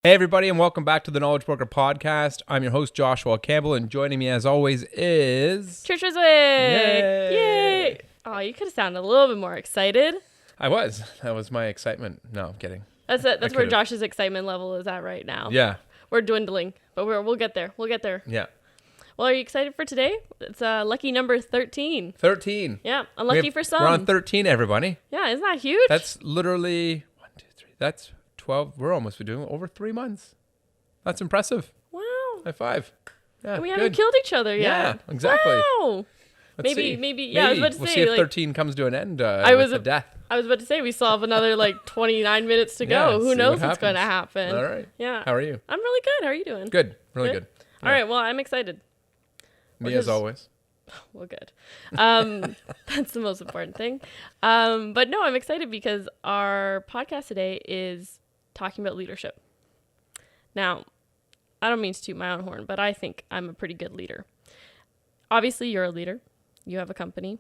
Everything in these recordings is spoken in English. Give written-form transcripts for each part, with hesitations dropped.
Hey everybody, and welcome back to the Knowledge Broker Podcast. I'm your host, Joshua Campbell, and joining me as always is... Trish Rizwick! Yay! Oh, you could have sounded a little bit more excited. I was. That was my excitement. No, I'm kidding. That's where Josh's excitement level is at right now. Yeah. We're dwindling, but we'll get there. We'll get there. Yeah. Well, are you excited for today? It's lucky number 13. 13. Yeah, unlucky for some. We're on 13, everybody. Yeah, isn't that huge? That's literally... 1, 2, 3. That's 12. We're almost doing over 3 months. That's impressive. Wow. High five. Yeah, and we haven't killed each other yet. Yeah, exactly. Wow. Maybe. Yeah, I was about to say. We'll see if 13 comes to an end with a death. I was about to say we still have another 29 minutes to go. Who knows what's going to happen? All right. Yeah. How are you? I'm really good. How are you doing? Good. Really good. Yeah. All right. Well, I'm excited. Me as always. Well, good. That's the most important thing. But no, I'm excited because our podcast today is talking about leadership. Now, I don't mean to toot my own horn, but I think I'm a pretty good leader. Obviously, you're a leader. You have a company.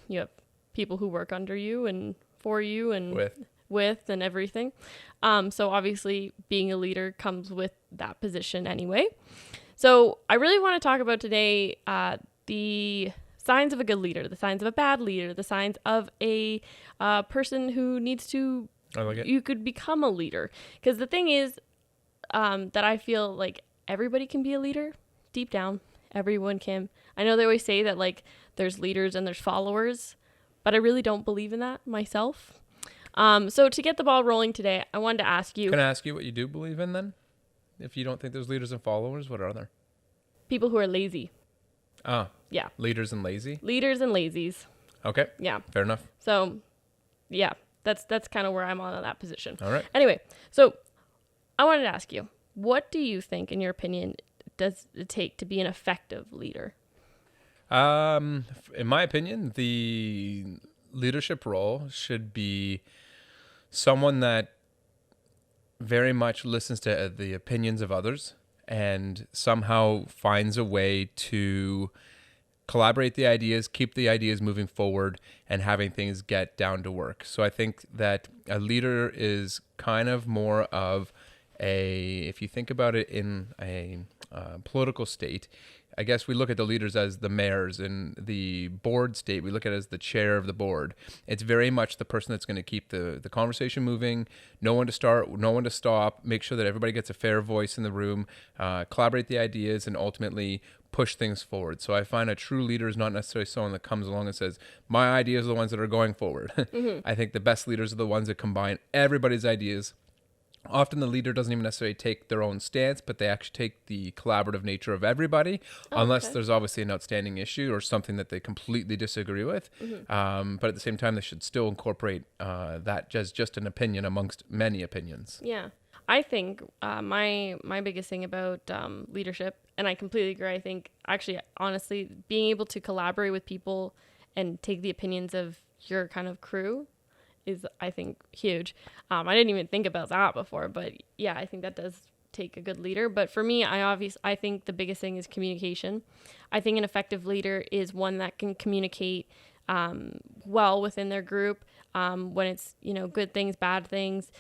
You have people who work under you and for you and with and everything. So obviously, being a leader comes with that position anyway. So I really want to talk about today the signs of a good leader, the signs of a bad leader, the signs of a person who needs to, you could become a leader. Because the thing is that I feel like everybody can be a leader deep down. Everyone can. I know they always say that there's leaders and there's followers, but I really don't believe in that myself. So to get the ball rolling today, I wanted to ask you. Can I ask you what you do believe in then? If you don't think there's leaders and followers, what are there? People who are lazy. Oh. Yeah. Leaders and lazy? Leaders and lazies. Okay. Yeah. Fair enough. So, yeah, that's kind of where I'm on in that position. All right. Anyway, so I wanted to ask you, what do you think, in your opinion, does it take to be an effective leader? In my opinion, the leadership role should be someone that very much listens to the opinions of others and somehow finds a way to collaborate the ideas, keep the ideas moving forward, and having things get down to work. So I think that a leader is kind of more of if you think about it in a political state, I guess we look at the leaders as the mayors. In the board state, we look at it as the chair of the board. It's very much the person that's going to keep the conversation moving, know when to start, know when to stop, make sure that everybody gets a fair voice in the room, collaborate the ideas, and ultimately push things forward. So I find a true leader is not necessarily someone that comes along and says, my ideas are the ones that are going forward. Mm-hmm. I think the best leaders are the ones that combine everybody's ideas. Often the leader doesn't even necessarily take their own stance, but they actually take the collaborative nature of everybody, unless there's obviously an outstanding issue or something that they completely disagree with. Mm-hmm. But at the same time, they should still incorporate that as just an opinion amongst many opinions. Yeah. I think my biggest thing about leadership, and I completely agree, I think actually, honestly, being able to collaborate with people and take the opinions of your kind of crew is, I think, huge. I didn't even think about that before, but yeah, I think that does take a good leader. But for me, I think the biggest thing is communication. I think an effective leader is one that can communicate well within their group when it's, good things, bad things,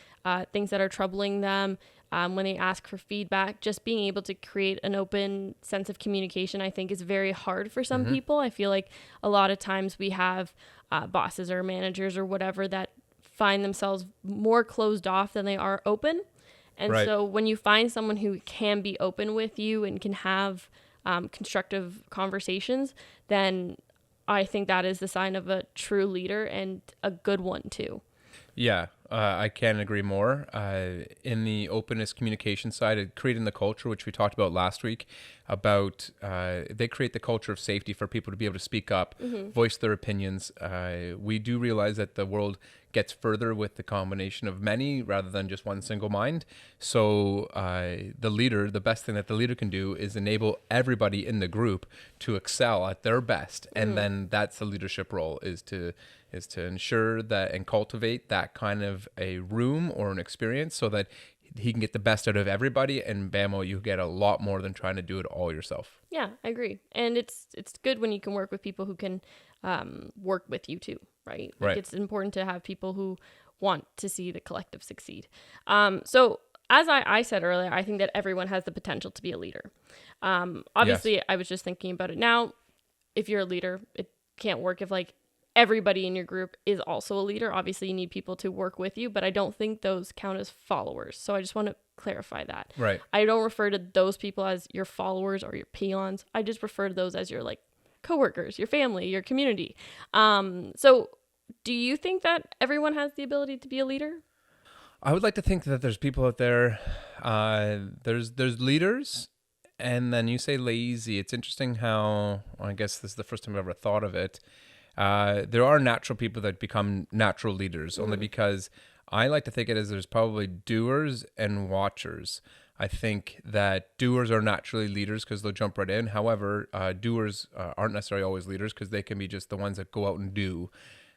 things that are troubling them, when they ask for feedback. Just being able to create an open sense of communication, I think, is very hard for some people. I feel like a lot of times we have bosses or managers or whatever that find themselves more closed off than they are open. And so when you find someone who can be open with you and can have constructive conversations, then I think that is the sign of a true leader, and a good one too. Yeah, I can't agree more. In the openness communication side, creating the culture, which we talked about last week, about they create the culture of safety for people to be able to speak up, voice their opinions. We do realize that the world gets further with the combination of many rather than just one single mind. So the best thing that the leader can do is enable everybody in the group to excel at their best. And then that's the leadership role, is to ensure that and cultivate that kind of a room or an experience so that he can get the best out of everybody, and bammo, you get a lot more than trying to do it all yourself. Yeah, I agree. And it's good when you can work with people who can work with you too, right? Like, it's important to have people who want to see the collective succeed. So as I said earlier, I think that everyone has the potential to be a leader. Obviously, Yes. I was just thinking about it now. If you're a leader, it can't work if like everybody in your group is also a leader. Obviously, you need people to work with you, but I don't think those count as followers. So I just want to clarify that. Right. I don't refer to those people as your followers or your peons. I just refer to those as your like coworkers, your family, your community. So do you think that everyone has the ability to be a leader? I would like to think that there's people out there. There's leaders, and then you say lazy. It's interesting how, I guess this is the first time I've ever thought of it. There are natural people that become natural leaders, only because I like to think it as there's probably doers and watchers. I think that doers are naturally leaders because they'll jump right in. However, doers aren't necessarily always leaders because they can be just the ones that go out and do.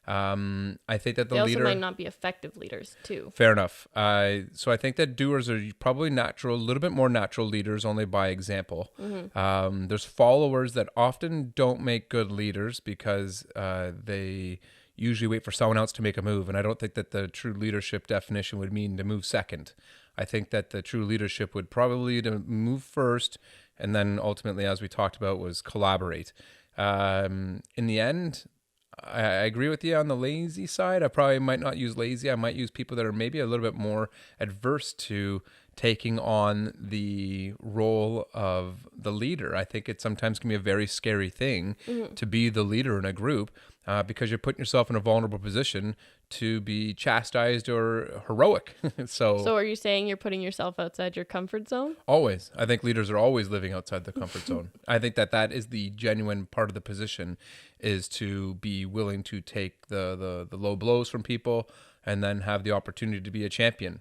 I think that the They also leader might not be effective leaders too. Fair enough. So I think that doers are probably natural, a little bit more natural leaders, only by example. There's followers that often don't make good leaders because they usually wait for someone else to make a move. And I don't think that the true leadership definition would mean to move second. I think that the true leadership would probably to move first, and then ultimately, as we talked about, was collaborate. In the end, I agree with you on the lazy side. I probably might not use lazy. I might use people that are maybe a little bit more adverse to taking on the role of the leader. I think it sometimes can be a very scary thing to be the leader in a group because you're putting yourself in a vulnerable position to be chastised or heroic. So are you saying you're putting yourself outside your comfort zone? Always. I think leaders are always living outside the comfort zone. I think that that is the genuine part of the position, is to be willing to take the low blows from people and then have the opportunity to be a champion.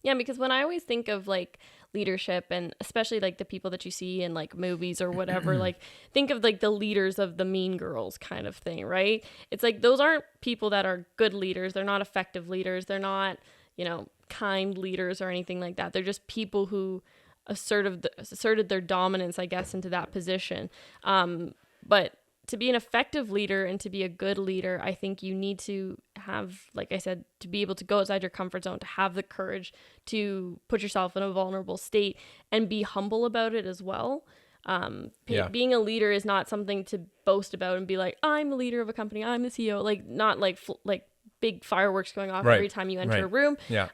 Yeah, because when I always think of like leadership, and especially like the people that you see in like movies or whatever, like think of like the leaders of the Mean Girls kind of thing, right? It's like those aren't people that are good leaders. They're not effective leaders. They're not, kind leaders or anything like that. They're just people who asserted their dominance, I guess, into that position. But to be an effective leader and to be a good leader, I think you need to have, like I said, to be able to go outside your comfort zone, to have the courage to put yourself in a vulnerable state and be humble about it as well. Being a leader is not something to boast about and be like, I'm the leader of a company, I'm the CEO, like not like big fireworks going off every time you enter a room. Yeah.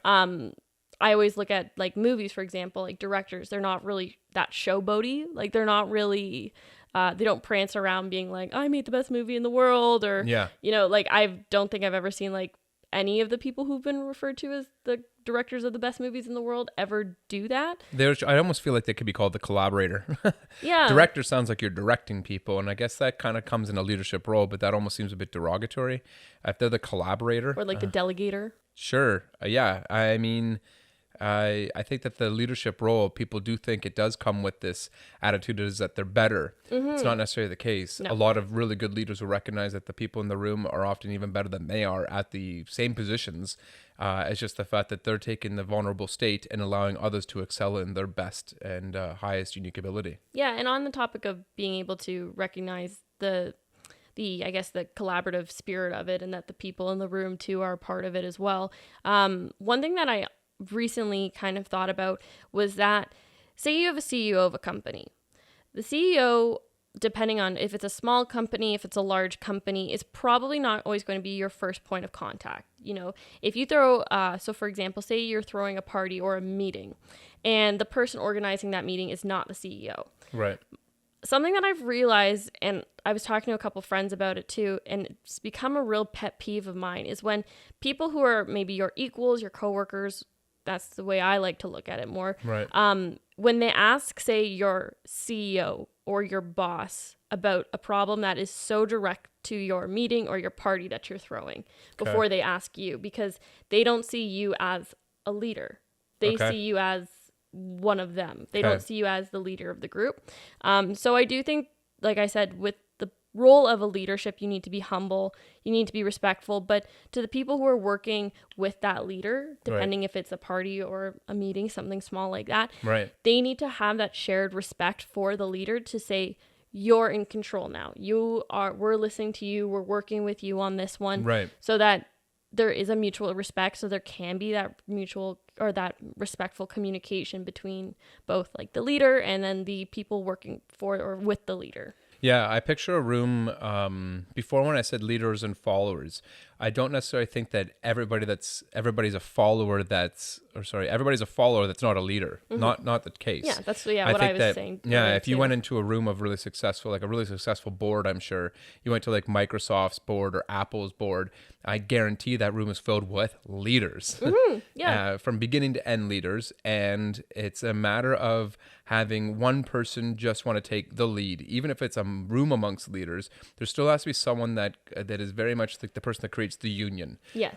I always look at like movies, for example, like directors, they're not really that showboaty. Like they're not really, they don't prance around being like, I made the best movie in the world, or, like I don't think I've ever seen like any of the people who've been referred to as the directors of the best movies in the world ever do that. I almost feel like they could be called the collaborator. Yeah. Director sounds like you're directing people, and I guess that kind of comes in a leadership role, but that almost seems a bit derogatory. If they're the collaborator. Or like the delegator. Sure. Yeah. I mean, I think that the leadership role, people do think it does come with this attitude is that they're better. It's not necessarily the case. No. A lot of really good leaders will recognize that the people in the room are often even better than they are at the same positions. It's just the fact that they're taking the vulnerable state and allowing others to excel in their best and highest unique ability. Yeah, and on the topic of being able to recognize the I guess the collaborative spirit of it, and that the people in the room too are part of it as well. One thing that I recently kind of thought about was that, say you have a CEO of a company. The CEO, depending on if it's a small company, if it's a large company, is probably not always going to be your first point of contact. If you throw, so for example, say you're throwing a party or a meeting, and the person organizing that meeting is not the CEO. Right. Something that I've realized, and I was talking to a couple friends about it too, and it's become a real pet peeve of mine, is when people who are maybe your equals, your coworkers, that's the way I like to look at it more. Right. When they ask, say, your CEO or your boss about a problem that is so direct to your meeting or your party that you're throwing, before they ask you, because they don't see you as a leader. They see you as one of them. They don't see you as the leader of the group. So I do think, like I said, with the role of a leadership, you need to be humble, you need to be respectful, but to the people who are working with that leader, depending if it's a party or a meeting, something small like that, they need to have that shared respect for the leader to say, you're in control now. We're listening to you, we're working with you on this one, so that there is a mutual respect, so there can be that mutual or that respectful communication between both like the leader and then the people working for or with the leader. Yeah, I picture a room, before when I said leaders and followers, I don't necessarily think that everybody's a follower everybody's a follower that's not a leader. Not the case. Yeah, that's what I was saying. Yeah, if you went into a room of really successful board, I'm sure you went to like Microsoft's board or Apple's board, I guarantee that room is filled with leaders. Yeah. From beginning to end leaders, and it's a matter of having one person just want to take the lead. Even if it's a room amongst leaders, there still has to be someone that is very much like the person that creates the union. Yes.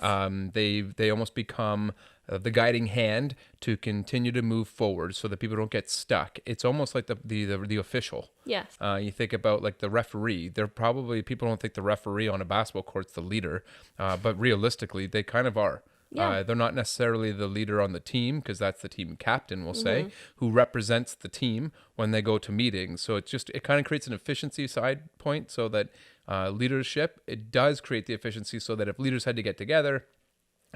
They almost become the guiding hand to continue to move forward so that people don't get stuck. It's almost like the official. Yes. You think about like the referee. People don't think the referee on a basketball court's the leader, but realistically, they kind of are. Yeah. They're not necessarily the leader on the team because that's the team captain, we'll say, who represents the team when they go to meetings. So it kind of creates an efficiency side point so that leadership, it does create the efficiency so that if leaders had to get together,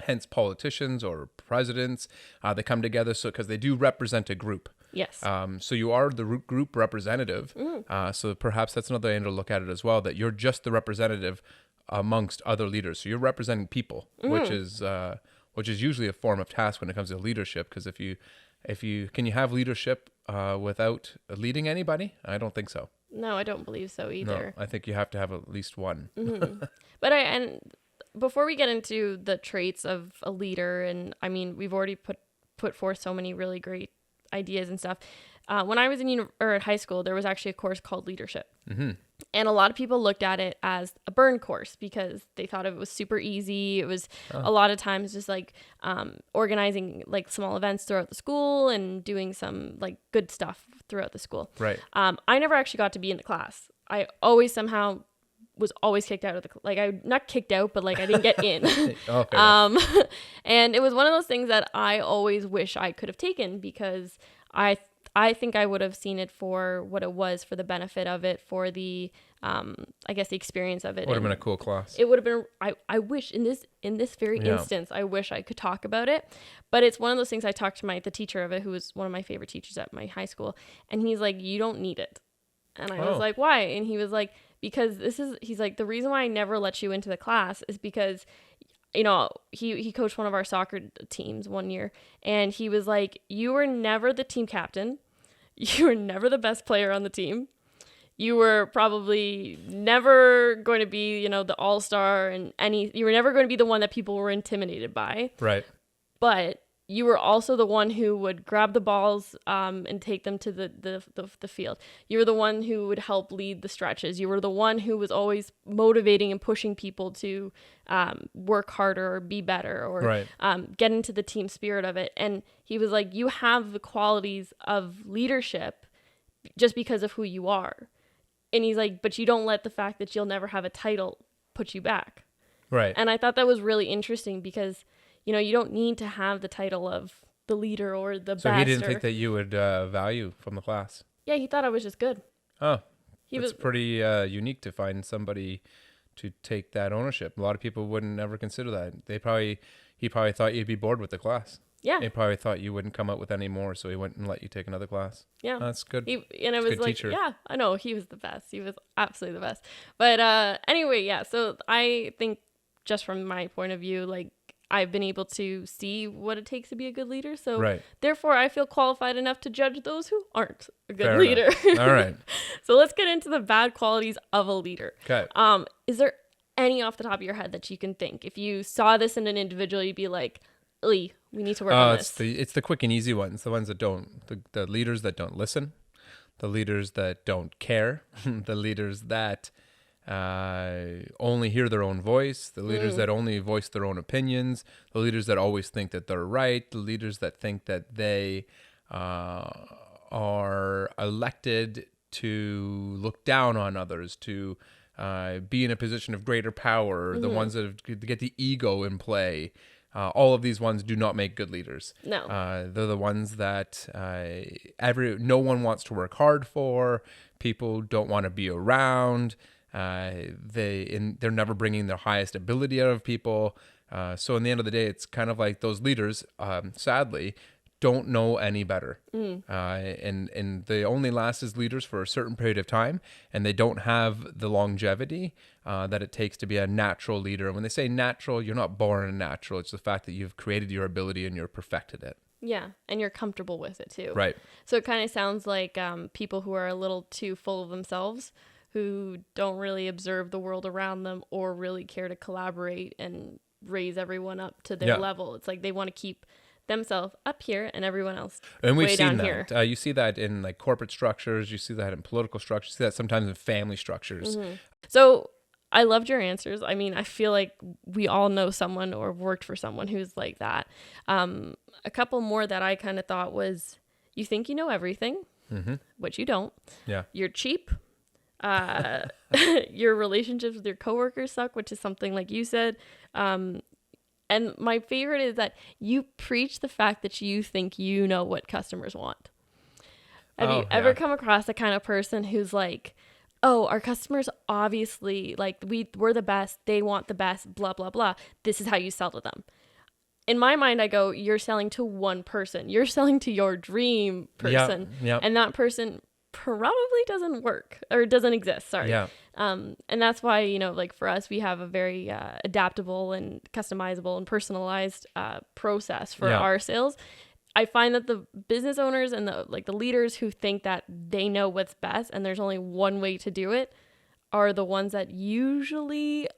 hence politicians or presidents, they come together because they do represent a group. Yes. So you are the group representative. So perhaps that's another way to look at it as well, that you're just the representative amongst other leaders. So you're representing people, which is usually a form of task when it comes to leadership. Because can you have leadership without leading anybody? I don't think so. No, I don't believe so either. No, I think you have to have at least one. But before we get into the traits of a leader, and I mean, we've already put forth so many really great ideas and stuff. When I was at high school, there was actually a course called leadership. And a lot of people looked at it as a burn course because they thought it was super easy. It was a lot of times just like organizing like small events throughout the school and doing some like good stuff throughout the school. Right. I never actually got to be in the class. I always somehow was always kicked out of I not kicked out, but like I didn't get in. Okay. And it was one of those things that I always wish I could have taken because I think I would have seen it for what it was, for the benefit of it, for the, I guess the experience of it. Would have been a cool class. It would have been, I wish in this very instance, I wish I could talk about it, but it's one of those things. I talked to the teacher of it, who was one of my favorite teachers at my high school. And he's like, you don't need it. And I was like, why? And he was like, because he's like, the reason why I never let you into the class is because, you know, he coached one of our soccer teams one year, and he was like, you were never the team captain. You were never the best player on the team. You were probably never going to be, you know, the all-star and you were never going to be the one that people were intimidated by. Right. But you were also the one who would grab the balls and take them to the field. You were the one who would help lead the stretches. You were the one who was always motivating and pushing people to work harder or be better or get into the team spirit of it. And he was like, you have the qualities of leadership just because of who you are. And he's like, but you don't let the fact that you'll never have a title put you back. Right. And I thought that was really interesting because, you know, you don't need to have the title of the leader or the best. So he didn't think that you would value from the class? Yeah, he thought I was just good. Oh, it's pretty unique to find somebody to take that ownership. A lot of people wouldn't ever consider that. He probably thought you'd be bored with the class. Yeah. He probably thought you wouldn't come up with any more, so he wouldn't let you take another class. Yeah. That's good. And it was like, teacher. Yeah, I know. He was the best. He was absolutely the best. But anyway, yeah. So I think just from my point of view, like, I've been able to see what it takes to be a good leader. So therefore, I feel qualified enough to judge those who aren't a good leader. All right. So let's get into the bad qualities of a leader. Okay. Is there any off the top of your head that you can think? If you saw this in an individual, you'd be like, we need to work on this. It's the quick and easy ones. The ones that don't, the leaders that don't listen, the leaders that don't care, the leaders that only hear their own voice, the leaders that only voice their own opinions, the leaders that always think that they're right, the leaders that think that they are elected to look down on others, to be in a position of greater power, the ones that get the ego in play. All of these ones do not make good leaders. No. They're the ones that no one wants to work hard for. People don't want to be around. They're never bringing their highest ability out of people. So in the end of the day, it's kind of like those leaders, sadly, don't know any better. And they only last as leaders for a certain period of time, and they don't have the longevity that it takes to be a natural leader. And when they say natural, you're not born natural. It's the fact that you've created your ability and you've perfected it. Yeah, and you're comfortable with it too. Right. So it kind of sounds like people who are a little too full of themselves, who don't really observe the world around them or really care to collaborate and raise everyone up to their level. It's like they want to keep themselves up here and everyone else and we've way seen down that. here. You see that in like corporate structures. You see that in political structures. You see that sometimes in family structures. So I loved your answers. I mean, I feel like we all know someone or worked for someone who's like that. A couple more that I kind of thought was, you think you know everything, which you don't. Yeah. You're cheap. Your relationships with your coworkers suck, which is something like you said. And my favorite is that you preach the fact that you think you know what customers want. Have you ever come across the kind of person who's like, oh, our customers obviously, like, we're the best, they want the best, blah, blah, blah. This is how you sell to them. In my mind, I go, you're selling to one person. You're selling to your dream person. And that person probably doesn't work or doesn't exist. Sorry. Yeah. And that's why, you know, like for us, we have a very adaptable and customizable and personalized process for our sales. I find that the business owners and the leaders who think that they know what's best and there's only one way to do it are the ones that usually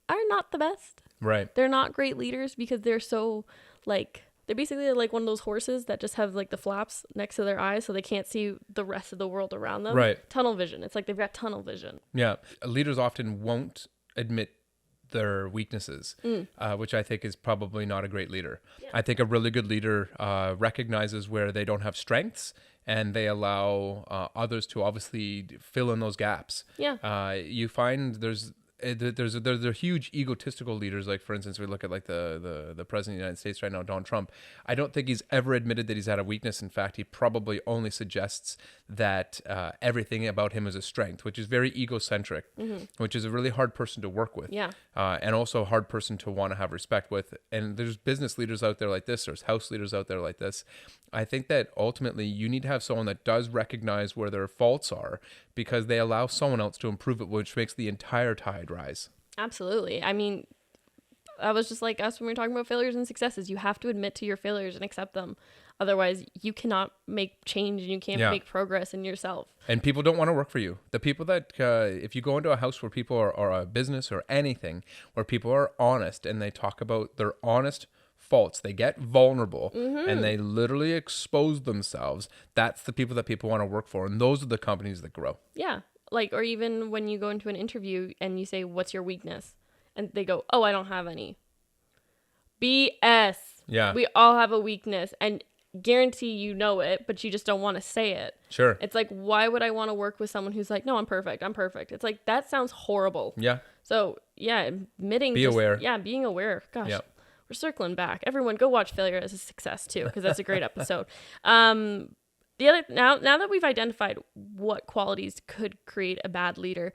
are not the best. Right. They're not great leaders because they're so they're basically like one of those horses that just have like the flaps next to their eyes so they can't see the rest of the world around them. Right. Tunnel vision. It's like they've got tunnel vision. Yeah. Leaders often won't admit their weaknesses, which I think is probably not a great leader. Yeah. I think a really good leader recognizes where they don't have strengths and they allow others to obviously fill in those gaps. Yeah. You find there's huge egotistical leaders. Like, for instance, we look at like the president of the United States right now, Donald Trump. I don't think he's ever admitted that he's had a weakness. In fact, he probably only suggests that everything about him is a strength, which is very egocentric, which is a really hard person to work with. Yeah. And also a hard person to want to have respect with. And there's business leaders out there like this. There's house leaders out there like this. I think that ultimately you need to have someone that does recognize where their faults are, because they allow someone else to improve it, which makes the entire tide rise. Absolutely. I mean, that was just like us when we were talking about failures and successes. You have to admit to your failures and accept them. Otherwise, you cannot make change and you can't make progress in yourself. And people don't want to work for you. The people that, if you go into a house where people are a business or anything, where people are honest and they talk about their honest faults, they get vulnerable and they literally expose themselves, that's the people that people want to work for, and those are the companies that grow. Yeah. Like, or even when you go into an interview and you say, what's your weakness? And they go, oh, I don't have any. BS. Yeah. We all have a weakness, and guarantee you know it, but you just don't want to say it. Sure. It's like, why would I want to work with someone who's like, no, I'm perfect. It's like, that sounds horrible. Yeah. So yeah, admitting. Be aware. Yeah, being aware. Gosh. Yep. We're circling back. Everyone go watch Failure as a Success too, because that's a great episode. The other now that we've identified what qualities could create a bad leader,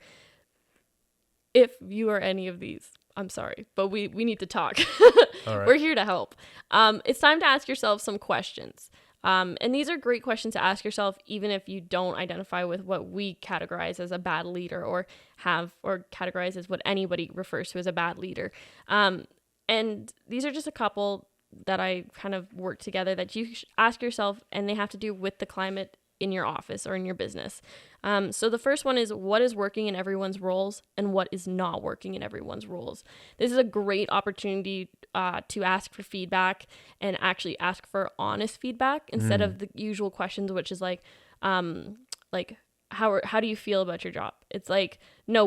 if you are any of these, I'm sorry, but we need to talk. All right. We're here to help. It's time to ask yourself some questions. And these are great questions to ask yourself, even if you don't identify with what we categorize as a bad leader or categorize as what anybody refers to as a bad leader. And these are just a couple that I kind of work together that you ask yourself, and they have to do with the climate in your office or in your business. So the first one is, what is working in everyone's roles and what is not working in everyone's roles? This is a great opportunity to ask for feedback and actually ask for honest feedback instead of the usual questions, which is like how do you feel about your job? It's like, no,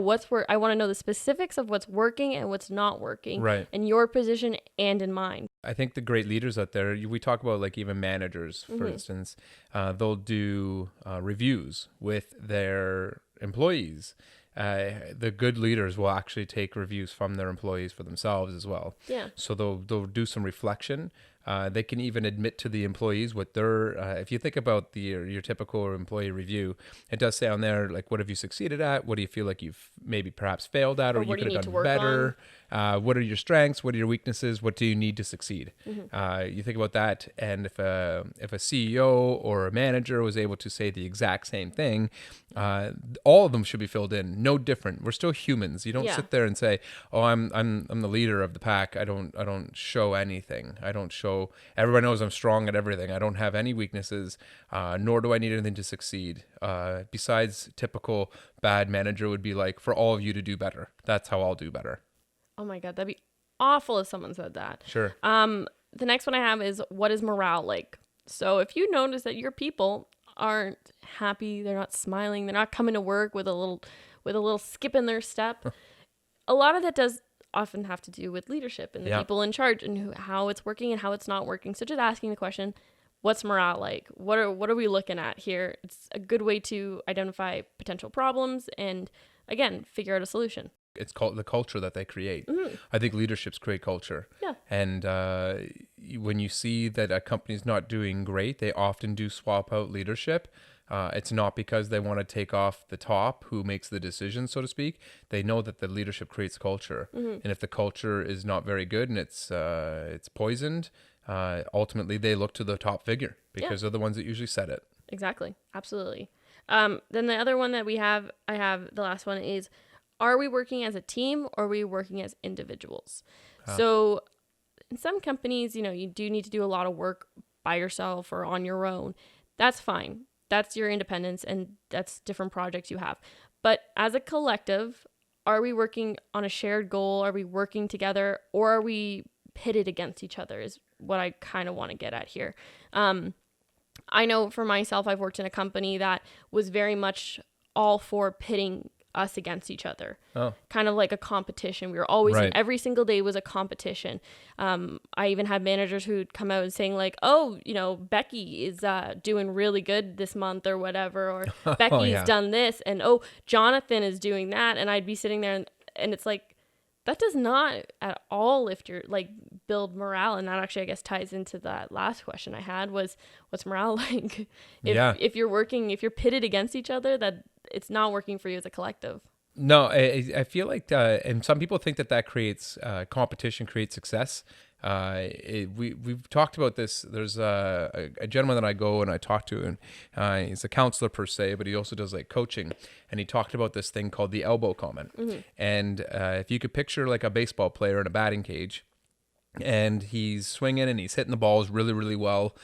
I want to know the specifics of what's working and what's not working, right, in your position and in mine. I think the great leaders out there, we talk about like even managers, for instance, they'll do reviews with their employees. The good leaders will actually take reviews from their employees for themselves as well. Yeah. So they'll do some reflection. They can even admit to the employees what they're. If you think about your typical employee review, it does say on there like, what have you succeeded at? What do you feel like you've maybe perhaps failed at, or you what do could you have need to done work better? What are your strengths? What are your weaknesses? What do you need to succeed? You think about that, and if a CEO or a manager was able to say the exact same thing, all of them should be filled in. No different. We're still humans. You don't Yeah. sit there and say, "Oh, I'm the leader of the pack. I don't show anything. I don't show. Everybody knows I'm strong at everything. I don't have any weaknesses, nor do I need anything to succeed. Besides, typical bad manager would be like, for all of you to do better. That's how I'll do better." Oh my God, that'd be awful if someone said that. Sure. The next one I have is, what is morale like? So if you notice that your people aren't happy, they're not smiling, they're not coming to work with a little skip in their step, a lot of that does often have to do with leadership and the people in charge and how it's working and how it's not working. So just asking the question, what's morale like? What are we looking at here? It's a good way to identify potential problems and, again, figure out a solution. It's called the culture that they create. I think leaderships create culture. Yeah. And when you see that a company's not doing great, they often do swap out leadership. It's not because they want to take off the top who makes the decision, so to speak. They know that the leadership creates culture. And if the culture is not very good and it's poisoned, ultimately they look to the top figure because they're the ones that usually set it. Exactly. Absolutely. Then the other one that I have, the last one is, are we working as a team or are we working as individuals? So in some companies, you do need to do a lot of work by yourself or on your own. That's fine. That's your independence and that's different projects you have. But as a collective, are we working on a shared goal? Are we working together, or are we pitted against each other is what I kind of want to get at here. I know for myself, I've worked in a company that was very much all for pitting us against each other. Kind of like a competition. We were always every single day was a competition. I even had managers who'd come out and saying like, oh, Becky is doing really good this month or whatever, or Becky's done this, and oh, Jonathan is doing that. And I'd be sitting there and it's like, that does not at all lift your, like, build morale. And that actually, I guess, ties into that last question I had was, what's morale like? If you're pitted against each other, that it's not working for you as a collective. No, I feel like, and some people think that creates competition, creates success. We've talked about this. There's a gentleman that I go and I talk to, and he's a counselor per se, but he also does like coaching. And he talked about this thing called the elbow comment. And if you could picture like a baseball player in a batting cage, and he's swinging and he's hitting the balls really, really well.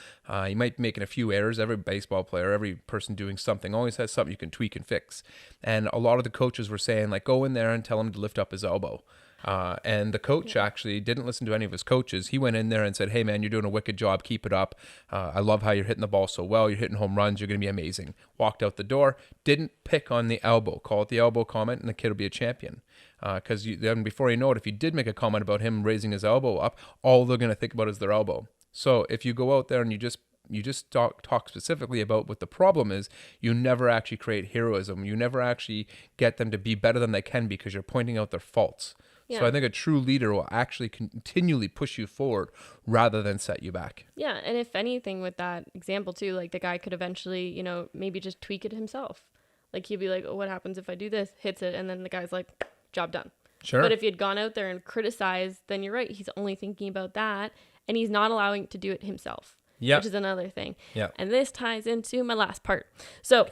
He might be making a few errors. Every baseball player, every person doing something always has something you can tweak and fix. And a lot of the coaches were saying, like, go in there and tell him to lift up his elbow. And the coach actually didn't listen to any of his coaches. He went in there and said, hey, man, you're doing a wicked job. Keep it up. I love how you're hitting the ball so well. You're hitting home runs. You're going to be amazing. Walked out the door. Didn't pick on the elbow. Call it the elbow comment, and the kid will be a champion. Because then before you know it, if you did make a comment about him raising his elbow up, all they're going to think about is their elbow. So if you go out there and you just talk specifically about what the problem is, you never actually create heroism. You never actually get them to be better than they can because you're pointing out their faults. Yeah. So I think a true leader will actually continually push you forward rather than set you back. Yeah, and if anything with that example too, like the guy could eventually, maybe just tweak it himself. Like he'd be like, oh, what happens if I do this? Hits it, and then the guy's like, job done. Sure. But if he had gone out there and criticized, then you're right. He's only thinking about that, and he's not allowing to do it himself. Yeah. Which is another thing. Yeah. And this ties into my last part. So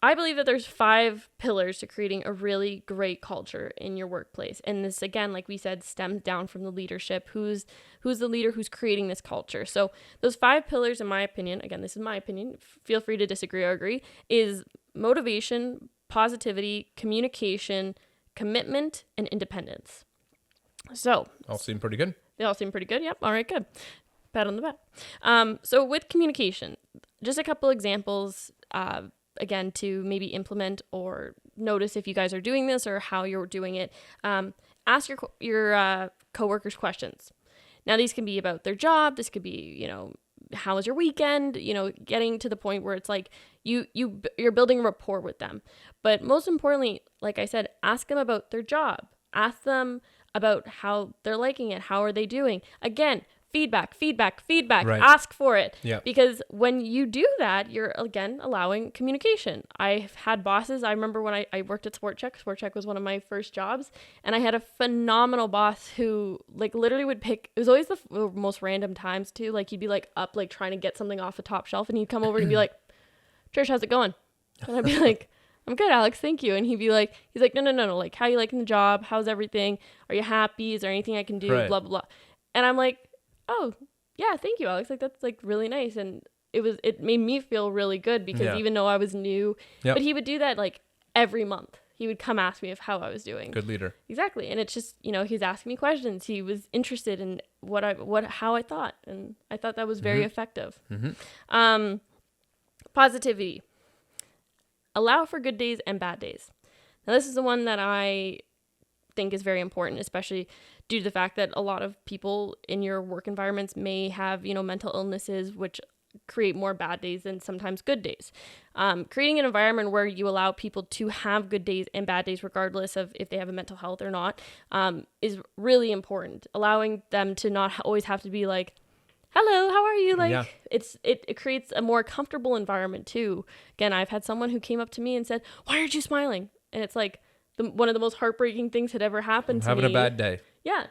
I believe that there's 5 pillars to creating a really great culture in your workplace. And this, again, like we said, stems down from the leadership. Who's the leader who's creating this culture? So those 5 pillars, in my opinion, again, this is my opinion, feel free to disagree or agree, is motivation, positivity, communication, commitment, and independence. So all seem pretty good. They all seem pretty good. Yep. All right, good. Pat on the back. So with communication, just a couple examples, again, to maybe implement or notice if you guys are doing this or how you're doing it. Ask your coworkers questions. Now, these can be about their job. This could be, how was your weekend? Getting to the point where it's like you're building rapport with them. But most importantly, like I said, ask them about their job. Ask them about how they're liking it. How are they doing? Again, feedback, Right. ask for it. Yeah. Because when you do that, you're again allowing communication. I've had bosses. I remember when I worked at Sport Check. Sport Check was one of my first jobs. And I had a phenomenal boss who like literally would pick, it was always the most random times too. Like he'd be like up, like trying to get something off the top shelf, and he'd come over and be like, Trish, how's it going? And I'd be like, I'm good, Alex, thank you. And he's like, no. Like, how you liking the job? How's everything? Are you happy? Is there anything I can do? Right. Blah, blah, blah. And I'm like, oh, yeah, thank you, Alex. Like, that's like really nice. And it made me feel really good because even though I was new, but he would do that like every month. He would come ask me of how I was doing. Good leader. Exactly. And it's just, he's asking me questions. He was interested in how I thought. And I thought that was very effective. Positivity. Allow for good days and bad days. Now, this is the one that I think is very important, especially due to the fact that a lot of people in your work environments may have, mental illnesses, which create more bad days than sometimes good days. Creating an environment where you allow people to have good days and bad days, regardless of if they have a mental health or not, is really important. Allowing them to not always have to be like, hello, how are you? Like it creates a more comfortable environment too. Again, I've had someone who came up to me and said, why aren't you smiling? And it's like one of the most heartbreaking things had ever happened to me. Having a bad day. Yeah.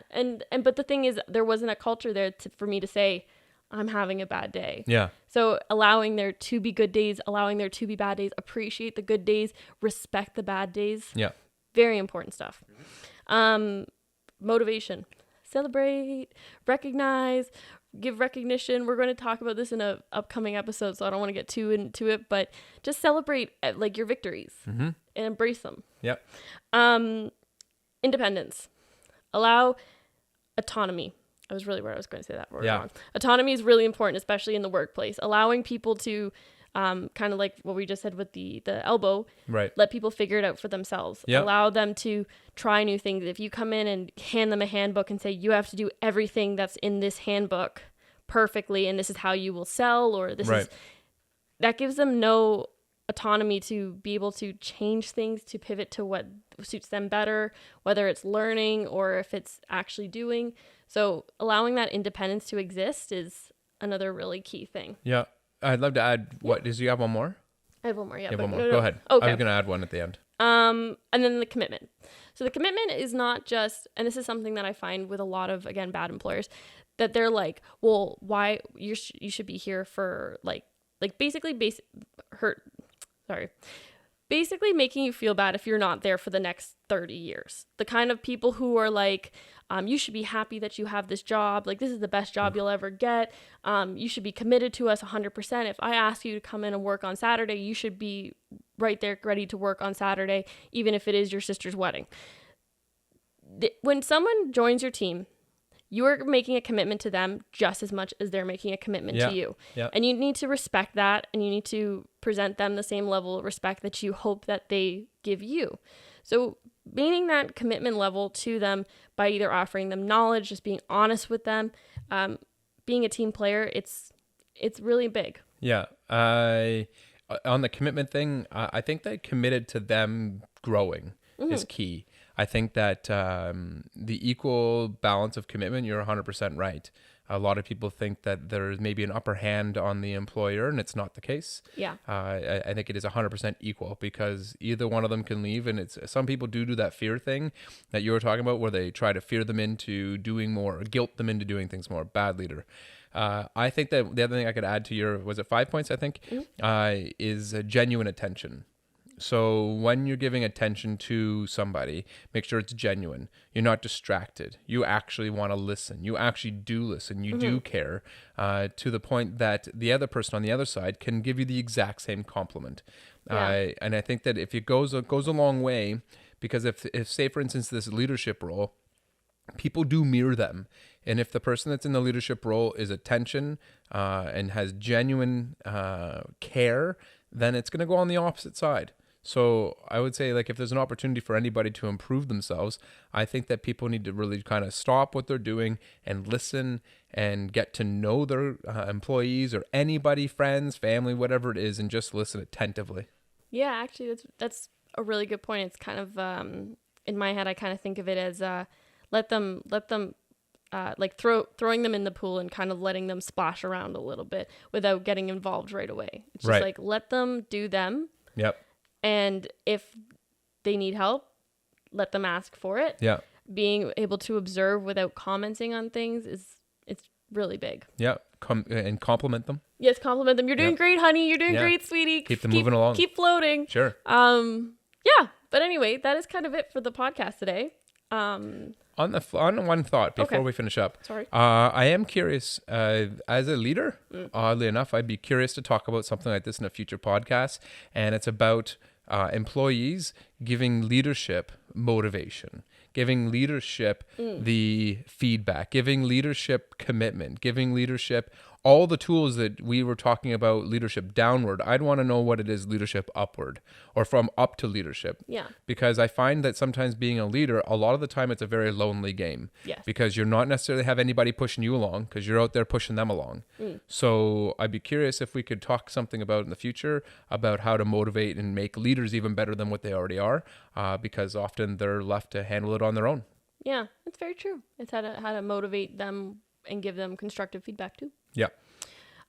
But the thing is, there wasn't a culture there for me to say, I'm having a bad day. Yeah. So allowing there to be good days, allowing there to be bad days, appreciate the good days, respect the bad days. Yeah. Very important stuff. Motivation. Celebrate, recognize, give recognition. We're going to talk about this in a upcoming episode, so I don't want to get too into it, but just celebrate like your victories and embrace them. Yep. Independence. Allow autonomy. I was really worried I was going to say that word wrong. Autonomy is really important, especially in the workplace. Allowing people to kind of like what we just said with the elbow, right? Let people figure it out for themselves. Yep. Allow them to try new things. If you come in and hand them a handbook and say, you have to do everything that's in this handbook perfectly, and this is how you will sell, or this is, that gives them no autonomy to be able to change things, to pivot to what suits them better, whether it's learning or if it's actually doing. So allowing that independence to exist is another really key thing. Yeah. I'd love to add, do you have one more? I have one more, yeah. One more. Go ahead. Okay. I was going to add one at the end. And then the commitment. So the commitment is not just, and this is something that I find with a lot of, again, bad employers, that they're like, well, why you should be here for basically making you feel bad if you're not there for the next 30 years. The kind of people who are like, you should be happy that you have this job. Like, this is the best job you'll ever get. You should be committed to us 100%. If I ask you to come in and work on Saturday, you should be right there ready to work on Saturday, even if it is your sister's wedding. When someone joins your team, you are making a commitment to them just as much as they're making a commitment to you. Yeah. And you need to respect that, and you need to present them the same level of respect that you hope that they give you. So meeting that commitment level to them by either offering them knowledge, just being honest with them, being a team player, it's really big. Yeah. On the commitment thing, I think that committed to them growing is key. I think that the equal balance of commitment, you're 100% right. A lot of people think that there's maybe an upper hand on the employer, and it's not the case. Yeah. I think it is 100% equal, because either one of them can leave, and it's some people do that fear thing that you were talking about, where they try to fear them into doing more, or guilt them into doing things more. Bad leader. I think that the other thing I could add to your, was it 5 points, I think, is genuine attention. So when you're giving attention to somebody, make sure it's genuine. You're not distracted. You actually want to listen. You actually do listen. You do care, to the point that the other person on the other side can give you the exact same compliment. And I think that if it goes a long way, because if say, for instance, this leadership role, people do mirror them. And if the person that's in the leadership role is attention and has genuine care, then it's going to go on the opposite side. So I would say, like, if there's an opportunity for anybody to improve themselves, I think that people need to really kind of stop what they're doing and listen and get to know their employees or anybody, friends, family, whatever it is, and just listen attentively. Yeah, actually, that's a really good point. It's kind of, in my head, I kind of think of it as let them like throwing them in the pool and kind of letting them splash around a little bit without getting involved right away. It's just Right. like, let them do them. Yep. And if they need help, let them ask for it. Yeah. Being able to observe without commenting on things it's really big. Yeah. And compliment them. Yes, compliment them. You're doing great, honey. You're doing great, sweetie. Keep them moving along. Keep floating. Sure. Yeah. But anyway, that is kind of it for the podcast today. On one thought before we finish up. Sorry. I am curious, as a leader, oddly enough, I'd be curious to talk about something like this in a future podcast. And it's about employees giving leadership motivation, giving leadership the feedback, giving leadership commitment, giving leadership all the tools that we were talking about leadership downward. I'd want to know what it is leadership upward, or from up to leadership. Yeah. Because I find that sometimes being a leader, a lot of the time it's a very lonely game. Yes. Because you're not necessarily have anybody pushing you along, because you're out there pushing them along. So I'd be curious if we could talk something about in the future about how to motivate and make leaders even better than what they already are, because often they're left to handle it on their own. Yeah, that's very true. It's how to motivate them and give them constructive feedback too. Yeah.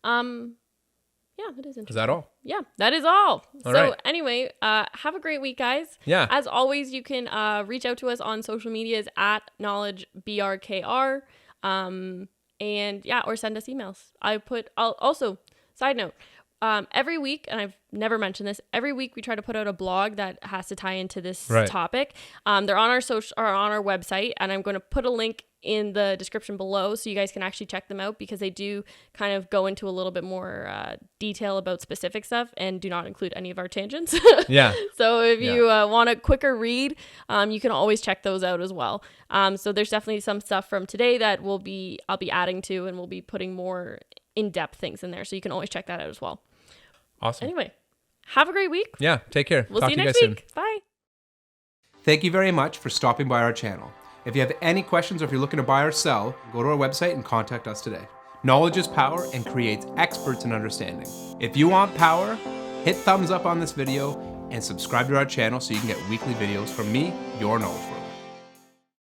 Yeah, that is interesting. Is that all? Yeah, that is all. All so right. anyway, have a great week, guys. Yeah. As always, you can reach out to us on social medias at knowledgebrkr. And yeah, or send us emails. I'll also, side note, every week, and I've never mentioned this, every week we try to put out a blog that has to tie into this topic. They're on our on our website, and I'm going to put a link in the description below so you guys can actually check them out, because they do kind of go into a little bit more detail about specific stuff and do not include any of our tangents. Yeah. So if you want a quicker read, you can always check those out as well. So there's definitely some stuff from today that I'll be adding to, and we'll be putting more in-depth things in there. So you can always check that out as well. Awesome. Anyway, have a great week. Yeah. Take care. We'll Talk see you to next guys week. soon. Bye. Thank you very much for stopping by our channel. If you have any questions, or if you're looking to buy or sell, go to our website and contact us today. Knowledge is power and creates experts in understanding. If you want power, hit thumbs up on this video and subscribe to our channel so you can get weekly videos from me, your knowledge world.